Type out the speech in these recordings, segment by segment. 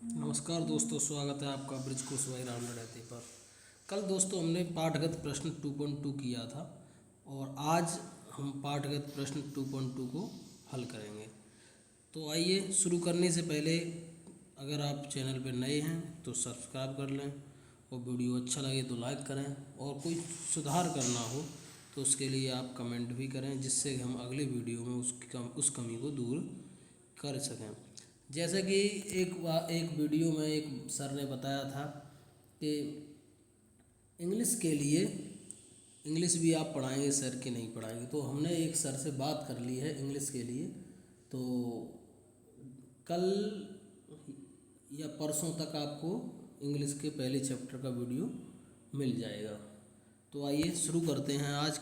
नमस्कार दोस्तों, स्वागत है आपका ब्रिज कुशवाहा रामगढ़ रहते पर। कल दोस्तों हमने पाठगत प्रश्न 2.2 किया था और आज हम पाठगत प्रश्न 2.2 को हल करेंगे। तो आइए शुरू करने से पहले अगर आप चैनल पर नए हैं तो सब्सक्राइब कर लें और वीडियो अच्छा लगे तो लाइक करें और कोई सुधार करना हो तो उसके लिए आप कमेंट भी करें, जिससे हम अगले वीडियो में उस कमी को दूर कर सकें। जैसे कि एक वीडियो में एक सर ने बताया था कि इंग्लिश के लिए इंग्लिश भी आप पढ़ाएंगे सर कि नहीं पढ़ाएंगे, तो हमने एक सर से बात कर ली है इंग्लिश के लिए। तो कल या परसों तक आपको इंग्लिश के पहले चैप्टर का वीडियो मिल जाएगा। तो आइए शुरू करते हैं आज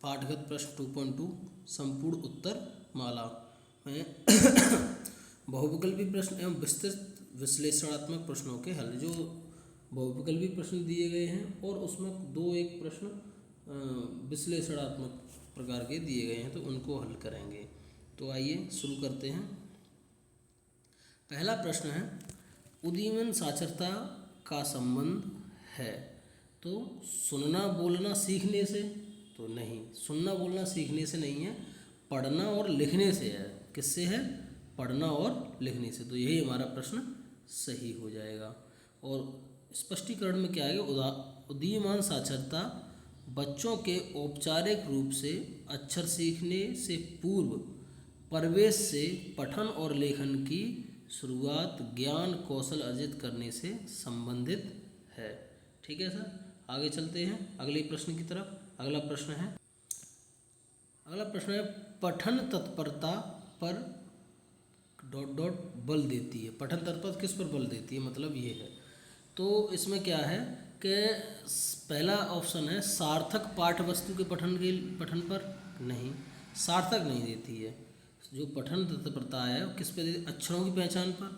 पाठगत प्रश्न 2.2 संपूर्ण उत्तर माला में बहुविकल्पी प्रश्न एवं विस्तृत विश्लेषणात्मक प्रश्नों के हल। जो बहुविकल्पी प्रश्न दिए गए हैं और उसमें एक प्रश्न विश्लेषणात्मक प्रकार के दिए गए हैं, तो उनको हल करेंगे। तो आइए शुरू करते हैं। पहला प्रश्न है, उदीयमान साक्षरता का संबंध है तो सुनना बोलना सीखने से? तो नहीं, सुनना बोलना सीखने से नहीं है, पढ़ना और लिखने से है। किससे है? पढ़ना और लिखने से। तो यही हमारा प्रश्न सही हो जाएगा। और स्पष्टीकरण में क्या है? उदीयमान साक्षरता बच्चों के औपचारिक रूप से अक्षर सीखने से पूर्व प्रवेश से पठन और लेखन की शुरुआत ज्ञान कौशल अर्जित करने से संबंधित है। ठीक है सर, आगे चलते हैं अगले प्रश्न की तरफ। अगला प्रश्न है पठन तत्परता पर बल देती है। पठन तत्परता किस पर बल देती है, मतलब ये है। तो इसमें क्या है कि पहला ऑप्शन है सार्थक पाठ्य वस्तु के पठन पर। नहीं, सार्थक नहीं देती है। जो पठन तत्परता है किस पे देती? अक्षरों की पहचान पर?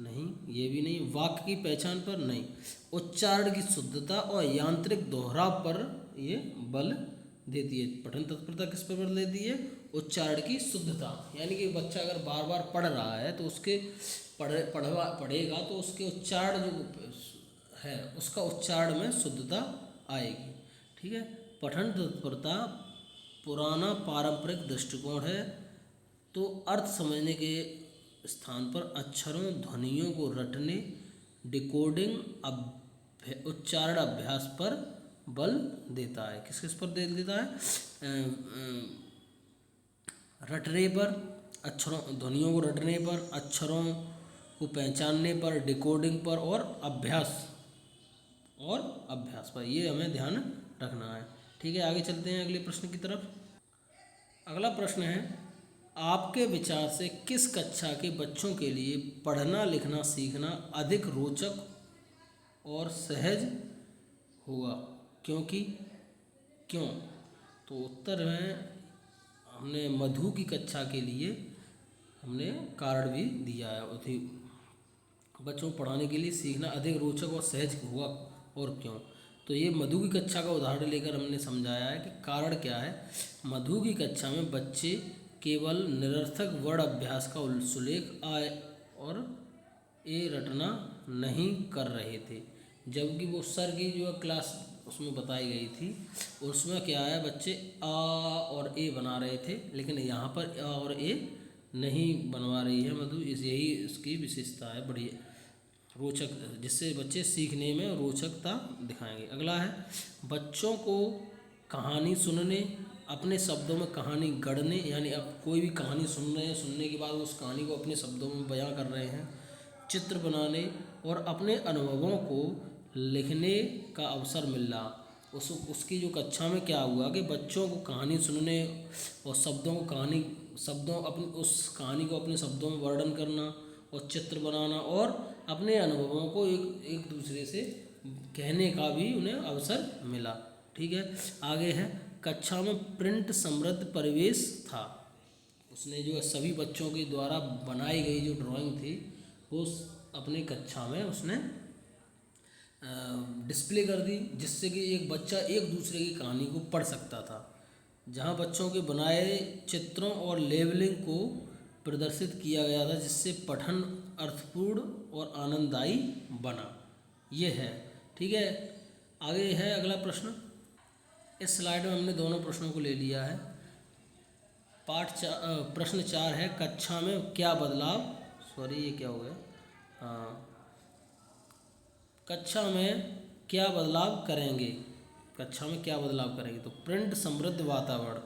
नहीं, ये भी नहीं। वाक्य की पहचान पर? नहीं। उच्चारण की शुद्धता और यांत्रिक दोहराव पर ये बल देती है। पठन तत्परता किस पर बल देती है? उच्चारण की शुद्धता, यानी कि बच्चा अगर बार बार पढ़ रहा है तो उसके पढ़ेगा तो उसके उच्चारण जो है उसका उच्चारण में शुद्धता आएगी। ठीक है। पठन तत्परता पुराना पारंपरिक दृष्टिकोण है, तो अर्थ समझने के स्थान पर अक्षरों ध्वनियों को रटने, डिकोडिंग, उच्चारण अभ्यास पर बल देता है। किस किस पर देता है? रटने पर, अक्षरों ध्वनियों को रटने पर, अक्षरों को पहचानने पर, डिकोडिंग पर और अभ्यास पर। ये हमें ध्यान रखना है। ठीक है, आगे चलते हैं अगले प्रश्न की तरफ। अगला प्रश्न है, आपके विचार से किस कक्षा के बच्चों के लिए पढ़ना लिखना सीखना अधिक रोचक और सहज होगा, क्योंकि क्यों? तो उत्तर में हमने मधु की कक्षा के लिए हमने कारण भी दिया है। बच्चों को पढ़ाने के लिए सीखना अधिक रोचक और सहज हुआ, और क्यों? तो ये मधु की कक्षा का उदाहरण लेकर हमने समझाया है कि कारण क्या है। मधु की कक्षा में बच्चे केवल निरर्थक वर्ण अभ्यास का सुलेख आय और ए रटना नहीं कर रहे थे, जबकि वो सर की जो क्लास उसमें बताई गई थी उसमें क्या है, बच्चे आ और ए बना रहे थे, लेकिन यहाँ पर आ और ए नहीं बनवा रही है मधु। यही इसकी विशेषता है, बड़ी रोचक, जिससे बच्चे सीखने में रोचकता दिखाएंगे। अगला है, बच्चों को कहानी सुनने, अपने शब्दों में कहानी गढ़ने, यानी अब कोई भी कहानी सुन रहे हैं, सुनने के बाद उस कहानी को अपने शब्दों में बयां कर रहे हैं, चित्र बनाने और अपने अनुभवों को लिखने का अवसर मिल रहा। उसकी जो कक्षा में क्या हुआ कि बच्चों को कहानी सुनने और उस कहानी को अपने शब्दों में वर्णन करना और चित्र बनाना और अपने अनुभवों को एक दूसरे से कहने का भी उन्हें अवसर मिला। ठीक है, आगे है, कक्षा में प्रिंट समृद्ध परिवेश था। उसने जो सभी बच्चों के द्वारा बनाई गई जो ड्राइंग थी वो अपने कक्षा में उसने डिस्प्ले कर दी, जिससे कि एक बच्चा एक दूसरे की कहानी को पढ़ सकता था। जहां बच्चों के बनाए चित्रों और लेबलिंग को प्रदर्शित किया गया था, जिससे पठन अर्थपूर्ण और आनंददायी बना। ये है, ठीक है। आगे है अगला प्रश्न। इस स्लाइड में हमने दोनों प्रश्नों को ले लिया है। प्रश्न 4 है, कक्षा में क्या बदलाव, सॉरी ये क्या हो गया, हाँ, कक्षा में क्या बदलाव करेंगे, कक्षा में क्या बदलाव करेंगे। तो प्रिंट समृद्ध वातावरण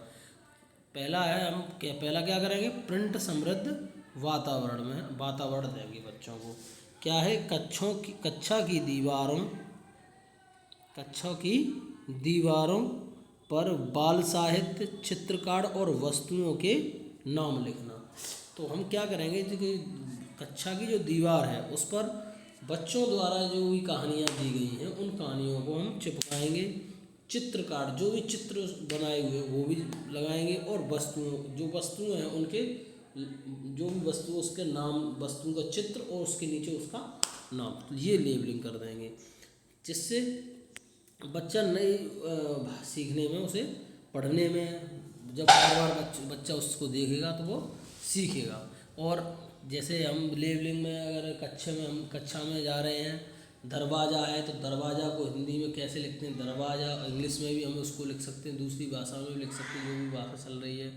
पहला है, हम पहला क्या करेंगे, प्रिंट समृद्ध वातावरण देंगे बच्चों को। क्या है, कक्षा की दीवारों पर बाल साहित्य, चित्रकार और वस्तुओं के नाम लिखना। तो हम क्या करेंगे कि कक्षा की जो दीवार है उस पर बच्चों द्वारा जो भी कहानियाँ दी गई हैं उन कहानियों को हम चिपकाएंगे। चित्रकार जो भी चित्र बनाए हुए वो भी लगाएंगे, और जो वस्तुएं हैं उनके जो भी वस्तु उसके नाम, वस्तु का चित्र और उसके नीचे उसका नाम, तो ये लेबलिंग कर देंगे, जिससे बच्चा नई सीखने में, उसे पढ़ने में जब बार बार बच्चा उसको देखेगा तो वो सीखेगा। और जैसे हम लेबलिंग में अगर कक्षा में जा रहे हैं, दरवाज़ा है तो दरवाज़ा को हिंदी में कैसे लिखते हैं, दरवाज़ा, इंग्लिश में भी हम उसको लिख सकते हैं, दूसरी भाषा में भी लिख सकते हैं, जो भी भाषा चल रही है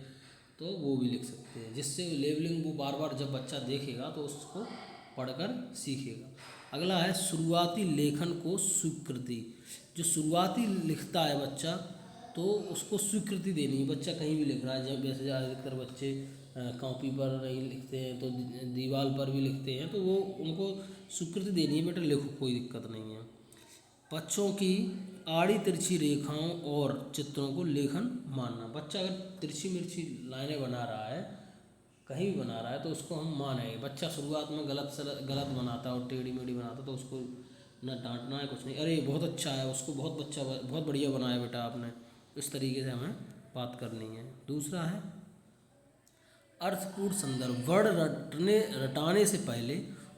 तो वो भी लिख सकते हैं, जिससे लेबलिंग वो बार बार जब बच्चा देखेगा तो उसको पढ़कर सीखेगा। अगला है शुरुआती लेखन को स्वीकृति। जो शुरुआती लिखता है बच्चा तो उसको स्वीकृति देनी है। बच्चा कहीं भी लिख रहा है, जब वैसे ज़्यादातर बच्चे कॉपी पर नहीं लिखते हैं तो दीवार पर भी लिखते हैं, तो वो उनको स्वीकृति देनी है, बेटा लिखो, कोई दिक्कत नहीं है। बच्चों की आड़ी तिरछी रेखाओं और चित्रों को लेखन मानना। बच्चा अगर तिरछी मिर्ची लाइनें बना रहा है, कहीं भी बना रहा है, तो उसको हम मानेंगे। बच्चा शुरुआत में गलत बनाता है और टेढ़ी मेढ़ी बनाता है तो उसको न डांटना है, कुछ नहीं, अरे बहुत अच्छा है, उसको बहुत बढ़िया बनाया बेटा आपने, इस तरीके से हमें बात करनी है। दूसरा है अर्थपूर्ण संदर्भ।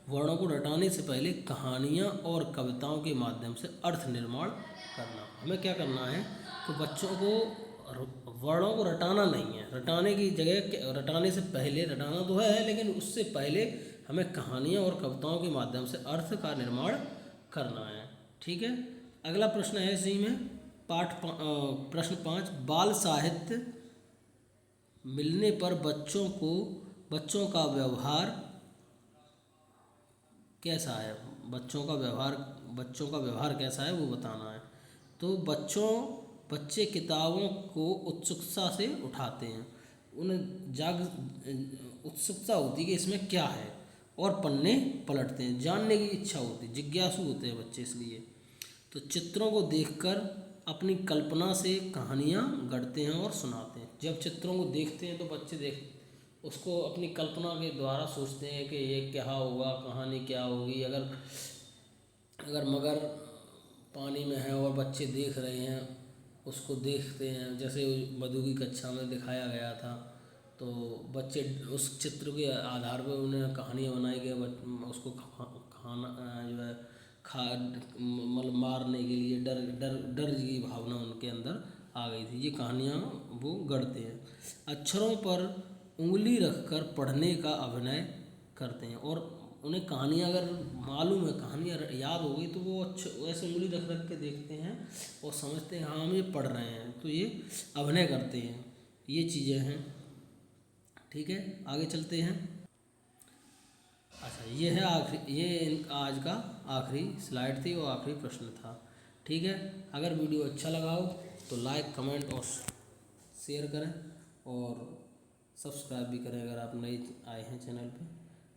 वर्णों को रटाने से पहले कहानियाँ और कविताओं के माध्यम से अर्थ निर्माण करना। हमें क्या करना है कि बच्चों को वर्णों को रटाना नहीं है, रटाने की जगह, रटाने से पहले, रटाना तो है लेकिन उससे पहले हमें कहानियाँ और कविताओं के माध्यम से अर्थ का निर्माण करना है, ठीक है। अगला प्रश्न है इसी में प्रश्न 5, बाल साहित्य मिलने पर बच्चों का व्यवहार कैसा है, बच्चों का व्यवहार कैसा है वो बताना है। तो बच्चे किताबों को उत्सुकता से उठाते हैं, उन्हें उत्सुकता होती है कि इसमें क्या है, और पन्ने पलटते हैं, जानने की इच्छा होती है, जिज्ञासु होते हैं बच्चे इसलिए। तो चित्रों को देखकर अपनी कल्पना से कहानियाँ गढ़ते हैं और सुनाते हैं। जब चित्रों को देखते हैं तो बच्चे उसको अपनी कल्पना के द्वारा सोचते हैं कि ये क्या होगा, कहानी क्या होगी। अगर मगर पानी में है और बच्चे देख रहे हैं, उसको देखते हैं, जैसे मधु की कक्षा में दिखाया गया था, तो बच्चे उस चित्र के आधार पर उन्हें कहानियाँ बनाई गई, उसको खाना जो है मतलब मारने के लिए डर की भावना उनके अंदर आ गई थी। ये कहानियाँ वो गढ़ते हैं। अक्षरों पर उंगली रखकर पढ़ने का अभिनय करते हैं, और उन्हें कहानियाँ अगर मालूम है, कहानियाँ याद हो गई तो वो वैसे उंगली रख के देखते हैं और समझते हैं हाँ हम ये पढ़ रहे हैं, तो ये अभिनय करते हैं। ये चीज़ें हैं, ठीक है। आगे चलते हैं। अच्छा, ये है आज का आखिरी स्लाइड थी और आखिरी प्रश्न था, ठीक है। अगर वीडियो अच्छा लगा हो तो लाइक, कमेंट और शेयर करें, और सब्सक्राइब भी करें अगर आप नए आए हैं चैनल पे,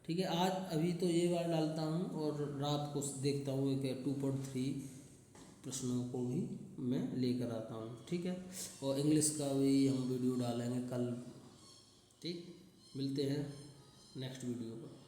ठीक है। अभी तो ये बार डालता हूँ और रात को देखता हूँ एक 2.3 प्रश्नों को भी मैं लेकर आता हूँ, ठीक है। और इंग्लिश का भी हम वीडियो डालेंगे कल, ठीक। मिलते हैं नेक्स्ट वीडियो पर।